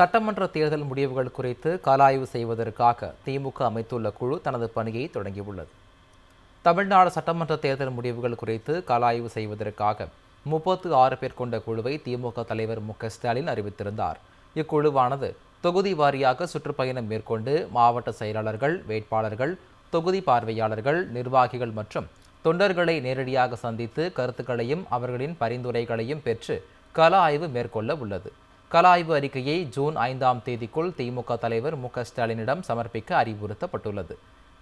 சட்டமன்ற தேர்தல் முடிவுகள் குறித்து கலாய்வு செய்வதற்காக திமுக அமைத்துள்ள குழு தனது பணியை தொடங்கியுள்ளது. தமிழ்நாடு சட்டமன்ற தேர்தல் முடிவுகள் குறித்து கலாய்வு செய்வதற்காக 36 பேர் கொண்ட குழுவை திமுக தலைவர் மு.க.ஸ்டாலின் அறிவித்திருந்தார். இக்குழுவானது தொகுதி வாரியாக சுற்றுப்பயணம் மேற்கொண்டு மாவட்ட செயலாளர்கள், வேட்பாளர்கள், தொகுதி பார்வையாளர்கள், நிர்வாகிகள் மற்றும் தொண்டர்களை நேரடியாக சந்தித்து கருத்துக்களையும் அவர்களின் பரிந்துரைகளையும் பெற்று கள ஆய்வு மேற்கொள்ள உள்ளது. கள ஆய்வு அறிக்கையை ஜூன் 5ஆம் தேதிக்குள் திமுக தலைவர் மு.க.ஸ்டாலினிடம் சமர்ப்பிக்க அறிவுறுத்தப்பட்டுள்ளது.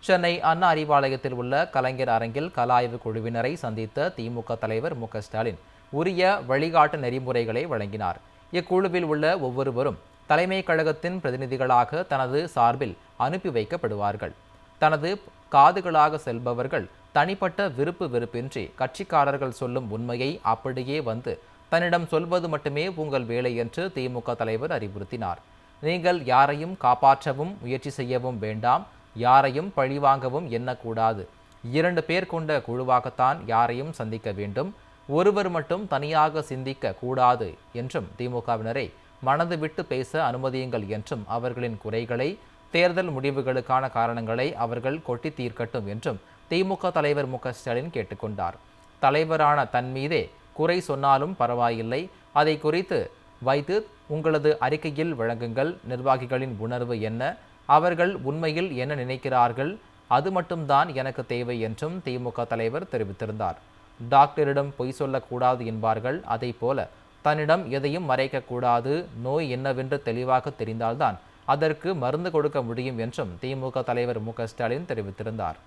சென்னை அண்ணா அறிவாலயத்தில் உள்ள கலைஞர் அரங்கில் கள ஆய்வு குழுவினரை சந்தித்த திமுக தலைவர் மு.க.ஸ்டாலின் உரிய வழிகாட்டு நெறிமுறைகளை வழங்கினார். இக்குழுவில் உள்ள ஒவ்வொருவரும் தலைமை கழகத்தின் பிரதிநிதிகளாக தனது சார்பில் அனுப்பி வைக்கப்படுவார்கள். தனது காதுகளாக செல்பவர்கள் தனிப்பட்ட விருப்பு வெறுப்பின்றி கட்சிக்காரர்கள் சொல்லும் உண்மையை அப்படியே வந்து தன்னிடம் சொல்வது மட்டுமே உங்கள் வேலை என்று திமுக தலைவர் அறிவுறுத்தினார். நீங்கள் யாரையும் காப்பாற்றவும் முயற்சி செய்யவும் வேண்டாம், யாரையும் பழிவாங்கவும் எண்ணக்கூடாது. 2 பேர் கொண்ட குழுவாகத்தான் யாரையும் சந்திக்க வேண்டும், ஒருவர் மட்டும் தனியாக சிந்திக்க கூடாது என்றும் திமுகவினரை மனது விட்டு பேச அனுமதியுங்கள் என்றும் அவர்களின் குறைகளை, தேர்தல் முடிவுகளுக்கான காரணங்களை அவர்கள் கொட்டி தீர்க்கட்டும் என்றும் திமுக தலைவர் மு.க.ஸ்டாலின் கேட்டுக்கொண்டார். தலைவரான தன் மீதே குறை சொன்னாலும் பரவாயில்லை, அதை குறித்து வைத்து உங்களது அறிக்கையில் வழங்குங்கள். நிர்வாகிகளின் உணர்வு என்ன, அவர்கள் உண்மையில் என்ன நினைக்கிறார்கள், அது மட்டும்தான் எனக்கு தேவை என்றும் திமுக தலைவர் தெரிவித்திருந்தார். டாக்டரிடம் பொய் சொல்லக்கூடாது என்பார்கள், அதை போல தன்னிடம் எதையும் மறைக்கக்கூடாது. நோய் என்னவென்று தெளிவாக தெரிந்தால்தான் அதற்கு மருந்து கொடுக்க முடியும் என்றும் திமுக தலைவர் மு.க.ஸ்டாலின் தெரிவித்திருந்தார்.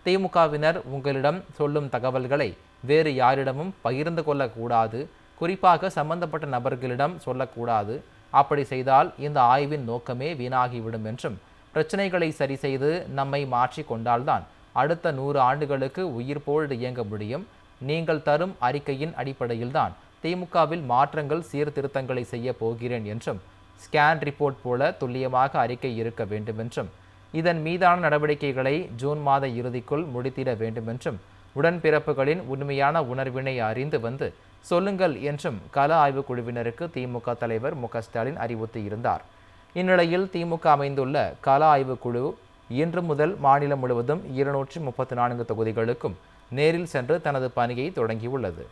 திமுகவினர் உங்களிடம் சொல்லும் தகவல்களை வேறு யாரிடமும் பகிர்ந்து கொள்ளக்கூடாது, குறிப்பாக சம்பந்தப்பட்ட நபர்களிடம் சொல்லக்கூடாது. அப்படி செய்தால் இந்த ஆய்வின் நோக்கமே வீணாகிவிடும் என்றும், பிரச்சனைகளை சரி செய்து நம்மை மாற்றி கொண்டால்தான் அடுத்த 100 ஆண்டுகளுக்கு உயிர் போல் இயங்க முடியும். நீங்கள் தரும் அறிக்கையின் அடிப்படையில்தான் திமுகவில் மாற்றங்கள், சீர்திருத்தங்களை செய்ய போகிறேன் என்றும், ஸ்கேன் ரிப்போர்ட் போல துல்லியமாக அறிக்கை இருக்க வேண்டுமென்றும், இதன் மீதான நடவடிக்கைகளை ஜூன் மாத இறுதிக்குள் முடித்திட வேண்டுமென்றும், உடன்பிறப்புகளின் உண்மையான உணர்வினை அறிந்து வந்து சொல்லுங்கள் என்றும் கள ஆய்வு குழுவினருக்கு திமுக தலைவர் மு.க.ஸ்டாலின் அறிவுறுத்தியிருந்தார். இந்நிலையில் திமுக அமைந்துள்ள கள ஆய்வு குழு இன்று முதல் மாநிலம் முழுவதும் 234 தொகுதிகளுக்கும் நேரில் சென்று தனது பணியை தொடங்கியுள்ளது.